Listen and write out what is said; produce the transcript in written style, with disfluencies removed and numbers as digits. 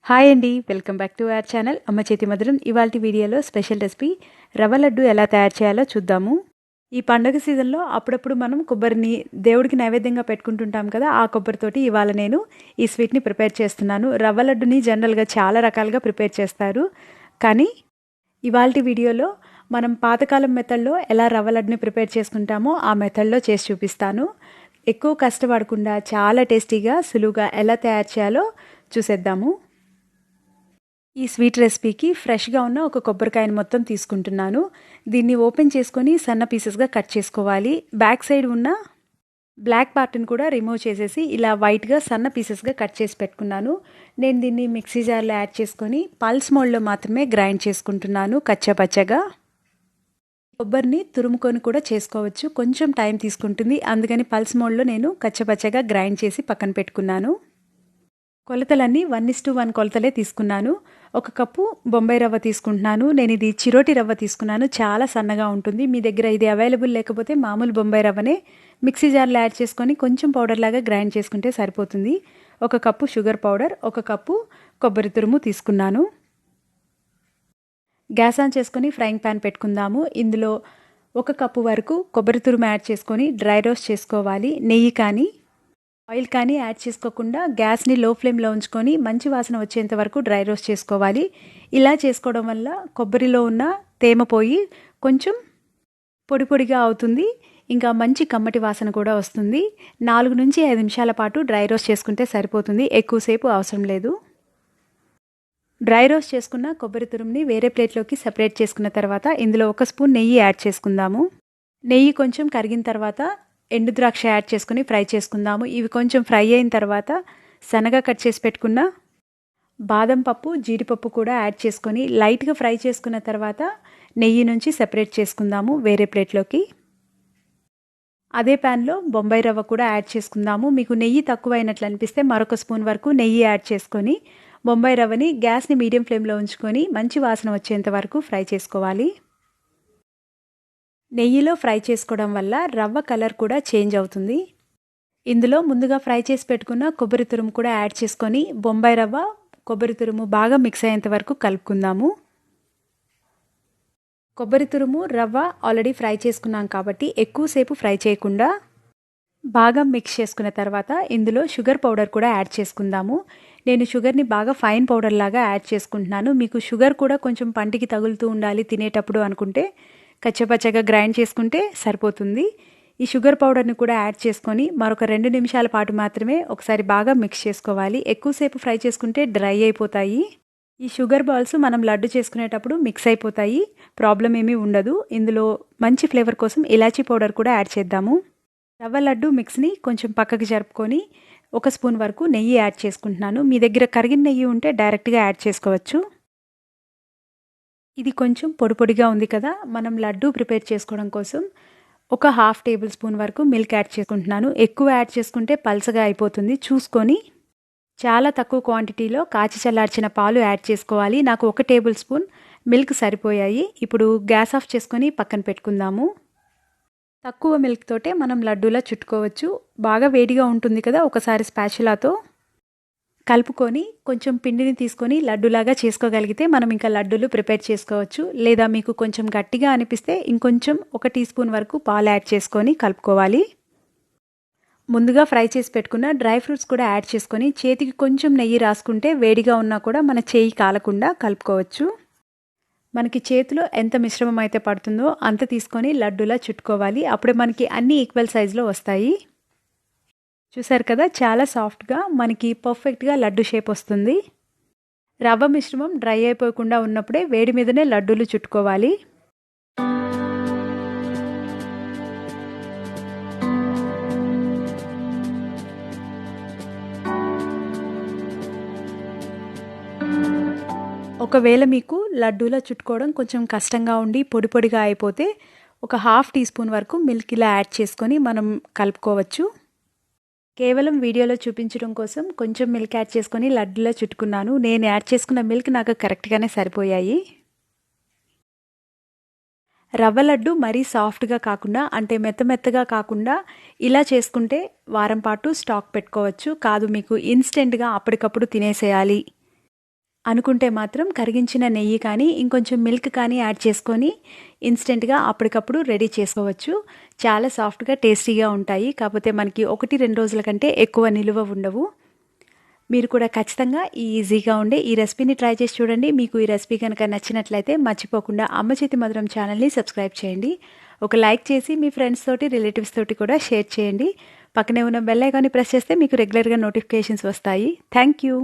Hi అండి, welcome back to our channel అమ్మ చేతి మధురం. ఇవాల్టి వీడియోలో స్పెషల్ రెసిపీ రవ్వ లడ్డు ఎలా తయారు చేయాలో చూద్దాము. ఈ పండగ సీజన్లో అప్పుడప్పుడు మనం కొబ్బరిని దేవుడికి నైవేద్యంగా పెట్టుకుంటుంటాం కదా, ఆ కొబ్బరితోటి ఇవాళ నేను ఈ స్వీట్ని ప్రిపేర్ చేస్తున్నాను. రవ్వ లడ్డుని జనరల్గా చాలా రకాలుగా ప్రిపేర్ చేస్తారు, కానీ ఇవాల్టి వీడియోలో మనం పాతకాలం మెథడ్లో ఎలా రవ్వ లడ్డుని ప్రిపేర్ చేసుకుంటామో ఆ మెథడ్లో చేసి చూపిస్తాను. ఎక్కువ కష్టపడకుండా చాలా టేస్టీగా సులువుగా ఎలా తయారు చేయాలో చూసేద్దాము. ఈ స్వీట్ రెసిపీకి ఫ్రెష్గా ఉన్న ఒక కొబ్బరికాయను మొత్తం తీసుకుంటున్నాను. దీన్ని ఓపెన్ చేసుకొని సన్న పీసెస్గా కట్ చేసుకోవాలి. బ్యాక్ సైడ్ ఉన్న బ్లాక్ పార్ట్ని కూడా రిమూవ్ చేసేసి ఇలా వైట్గా సన్న పీసెస్గా కట్ చేసి పెట్టుకున్నాను. నేను దీన్ని మిక్సీ జార్లో యాడ్ చేసుకొని పల్స్ మోడ్లో మాత్రమే గ్రైండ్ చేసుకుంటున్నాను కచ్చపచ్చగా. కొబ్బరిని తురుముకొని కూడా చేసుకోవచ్చు, కొంచెం టైం తీసుకుంటుంది, అందుకని పల్స్ మోడ్లో నేను కచ్చపచ్చగా గ్రైండ్ చేసి పక్కన పెట్టుకున్నాను. కొలతలన్నీ 1:1 కొలతలే తీసుకున్నాను. 1 కప్పు బొంబాయి రవ్వ తీసుకుంటున్నాను. నేను ఇది చిరోటి రవ్వ తీసుకున్నాను, చాలా సన్నగా ఉంటుంది. మీ దగ్గర ఇది అవైలబుల్ లేకపోతే మామూలు బొంబాయి రవ్వనే మిక్సీ జార్లో యాడ్ చేసుకొని కొంచెం పౌడర్ లాగా గ్రైండ్ చేసుకుంటే సరిపోతుంది. 1 కప్పు షుగర్ పౌడర్, 1 కప్పు కొబ్బరి తురుము తీసుకున్నాను. గ్యాస్ ఆన్ చేసుకొని ఫ్రైయింగ్ ప్యాన్ పెట్టుకుందాము. ఇందులో 1 కప్పు వరకు కొబ్బరి తురుము యాడ్ చేసుకొని డ్రై రోస్ట్ చేసుకోవాలి. నెయ్యి కానీ ఆయిల్ కానీ యాడ్ చేసుకోకుండా గ్యాస్ని లో ఫ్లేమ్లో ఉంచుకొని మంచి వాసన వచ్చేంత వరకు డ్రై రోస్ట్ చేసుకోవాలి. ఇలా చేసుకోవడం వల్ల కొబ్బరిలో ఉన్న తేమ పోయి కొంచెం పొడి పొడిగా అవుతుంది, ఇంకా మంచి కమ్మటి వాసన కూడా వస్తుంది. 4 నుంచి 5 నిమిషాల పాటు డ్రై రోస్ట్ చేసుకుంటే సరిపోతుంది, ఎక్కువసేపు అవసరం లేదు. డ్రై రోస్ట్ చేసుకున్న కొబ్బరి తురుముని వేరే ప్లేట్లోకి సెపరేట్ చేసుకున్న తర్వాత ఇందులో 1 స్పూన్ నెయ్యి యాడ్ చేసుకుందాము. నెయ్యి కొంచెం కరిగిన తర్వాత ఎండు ద్రాక్ష యాడ్ చేసుకుని ఫ్రై చేసుకుందాము. ఇవి కొంచెం ఫ్రై అయిన తర్వాత సన్నగా కట్ చేసి పెట్టుకున్న బాదం పప్పు, జీడిపప్పు కూడా యాడ్ చేసుకొని లైట్గా ఫ్రై చేసుకున్న తర్వాత నెయ్యి నుంచి సెపరేట్ చేసుకుందాము వేరే ప్లేట్లోకి. అదే ప్యాన్లో బొంబాయి రవ్వ కూడా యాడ్ చేసుకుందాము. మీకు నెయ్యి తక్కువైనట్లు అనిపిస్తే మరొక స్పూన్ వరకు నెయ్యి యాడ్ చేసుకొని బొంబాయి రవ్వని గ్యాస్ని మీడియం ఫ్లేమ్లో ఉంచుకొని మంచి వాసన వచ్చేంత వరకు ఫ్రై చేసుకోవాలి. నెయ్యిలో ఫ్రై చేసుకోవడం వల్ల రవ్వ కలర్ కూడా చేంజ్ అవుతుంది. ఇందులో ముందుగా ఫ్రై చేసి పెట్టుకున్న కొబ్బరి తురుము కూడా యాడ్ చేసుకొని బొంబాయి రవ్వ, కొబ్బరి తురుము బాగా మిక్స్ అయ్యేంత వరకు కలుపుకుందాము. కొబ్బరి తురుము, రవ్వ ఆల్రెడీ ఫ్రై చేసుకున్నాం కాబట్టి ఎక్కువసేపు ఫ్రై చేయకుండా బాగా మిక్స్ చేసుకున్న తర్వాత ఇందులో షుగర్ పౌడర్ కూడా యాడ్ చేసుకుందాము. నేను షుగర్ని బాగా ఫైన్ పౌడర్ లాగా యాడ్ చేసుకుంటున్నాను. మీకు షుగర్ కూడా కొంచెం పంటికి తగులుతూ ఉండాలి తినేటప్పుడు అనుకుంటే కచ్చపచ్చగా గ్రైండ్ చేసుకుంటే సరిపోతుంది. ఈ షుగర్ పౌడర్ని కూడా యాడ్ చేసుకొని మరొక 2 నిమిషాల పాటు మాత్రమే ఒకసారి బాగా మిక్స్ చేసుకోవాలి. ఎక్కువసేపు ఫ్రై చేసుకుంటే డ్రై అయిపోతాయి. ఈ షుగర్ బాల్స్ మనం లడ్డు చేసుకునేటప్పుడు మిక్స్ అయిపోతాయి, ప్రాబ్లం ఏమీ ఉండదు. ఇందులో మంచి ఫ్లేవర్ కోసం ఇలాచీ పౌడర్ కూడా యాడ్ చేద్దాము. రవ్వ లడ్డు మిక్స్ని కొంచెం పక్కకి జరుపుకొని 1 స్పూన్ వరకు నెయ్యి యాడ్ చేసుకుంటున్నాను. మీ దగ్గర కరిగిన నెయ్యి ఉంటే డైరెక్ట్గా యాడ్ చేసుకోవచ్చు. ఇది కొంచెం పొడి పొడిగా ఉంది కదా, మనం లడ్డు ప్రిపేర్ చేసుకోవడం కోసం 1/2 టేబుల్ స్పూన్ వరకు మిల్క్ యాడ్ చేసుకుంటున్నాను. ఎక్కువ యాడ్ చేసుకుంటే పల్చగా అయిపోతుంది, చూసుకొని చాలా తక్కువ క్వాంటిటీలో కాచి చల్లార్చిన పాలు యాడ్ చేసుకోవాలి. నాకు 1 టేబుల్ స్పూన్ మిల్క్ సరిపోయాయి. ఇప్పుడు గ్యాస్ ఆఫ్ చేసుకొని పక్కన పెట్టుకుందాము. తక్కువ మిల్క్ తోటే మనం లడ్డూలా చుట్టుకోవచ్చు. బాగా వేడిగా ఉంటుంది కదా, ఒకసారి స్పాచులాతో కలుపుకొని కొంచెం పిండిని తీసుకొని లడ్డూలాగా చేసుకోగలిగితే మనం ఇంకా లడ్డూలు ప్రిపేర్ చేసుకోవచ్చు. లేదా మీకు కొంచెం గట్టిగా అనిపిస్తే ఇంకొంచెం 1 టీ స్పూన్ వరకు పాలు యాడ్ చేసుకొని కలుపుకోవాలి. ముందుగా ఫ్రై చేసి పెట్టుకున్న డ్రై ఫ్రూట్స్ కూడా యాడ్ చేసుకొని చేతికి కొంచెం నెయ్యి రాసుకుంటే వేడిగా ఉన్నా కూడా మన చేయి కాలకుండా కలుపుకోవచ్చు. మనకి చేతిలో ఎంత మిశ్రమం అయితే పడుతుందో అంత తీసుకొని లడ్డూలా చుట్టుకోవాలి. అప్పుడే మనకి అన్ని ఈక్వల్ సైజులో వస్తాయి. చూసారు కదా, చాలా సాఫ్ట్గా మనకి పర్ఫెక్ట్గా లడ్డు షేప్ వస్తుంది. రవ్వ మిశ్రమం డ్రై అయిపోకుండా ఉన్నప్పుడే వేడి మీదనే లడ్డూలు చుట్టుకోవాలి. ఒకవేళ మీకు లడ్డూలా చుట్టుకోవడం కొంచెం కష్టంగా ఉండి పొడి పొడిగా అయిపోతే 1/2 టీ స్పూన్ వరకు మిల్క్ ఇలా యాడ్ చేసుకొని మనం కలుపుకోవచ్చు. కేవలం వీడియోలో చూపించడం కోసం కొంచెం మిల్క్ యాడ్ చేసుకొని లడ్డూలా చుట్టుకున్నాను. నేను యాడ్ చేసుకున్న మిల్క్ నాకు కరెక్ట్గానే సరిపోయాయి. రవ్వ లడ్డు మరీ సాఫ్ట్గా కాకుండా అంటే మెత్తగా కాకుండా ఇలా చేసుకుంటే వారం పాటు స్టాక్ పెట్టుకోవచ్చు. కాదు మీకు ఇన్స్టెంట్గా అప్పటికప్పుడు తినేసేయాలి అనుకుంటే మాత్రం కరిగించిన నెయ్యి కానీ ఇంకొంచెం మిల్క్ కానీ యాడ్ చేసుకొని ఇన్స్టెంట్గా అప్పటికప్పుడు రెడీ చేసుకోవచ్చు. చాలా సాఫ్ట్గా టేస్టీగా ఉంటాయి. కాకపోతే మనకి 1-2 రోజుల కంటే ఎక్కువ నిలువ ఉండవు. మీరు కూడా ఖచ్చితంగా ఈజీగా ఉండే ఈ రెసిపీని ట్రై చేసి చూడండి. మీకు ఈ రెసిపీ కనుక నచ్చినట్లయితే మర్చిపోకుండా అమ్మ చేతి మధురం ఛానల్ని సబ్స్క్రైబ్ చేయండి. ఒక లైక్ చేసి మీ ఫ్రెండ్స్ తోటి రిలేటివ్స్ తోటి కూడా షేర్ చేయండి. పక్కనే ఉన్న బెల్ ఐకాన్ని ప్రెస్ చేస్తే మీకు రెగ్యులర్గా నోటిఫికేషన్స్ వస్తాయి. Thank you.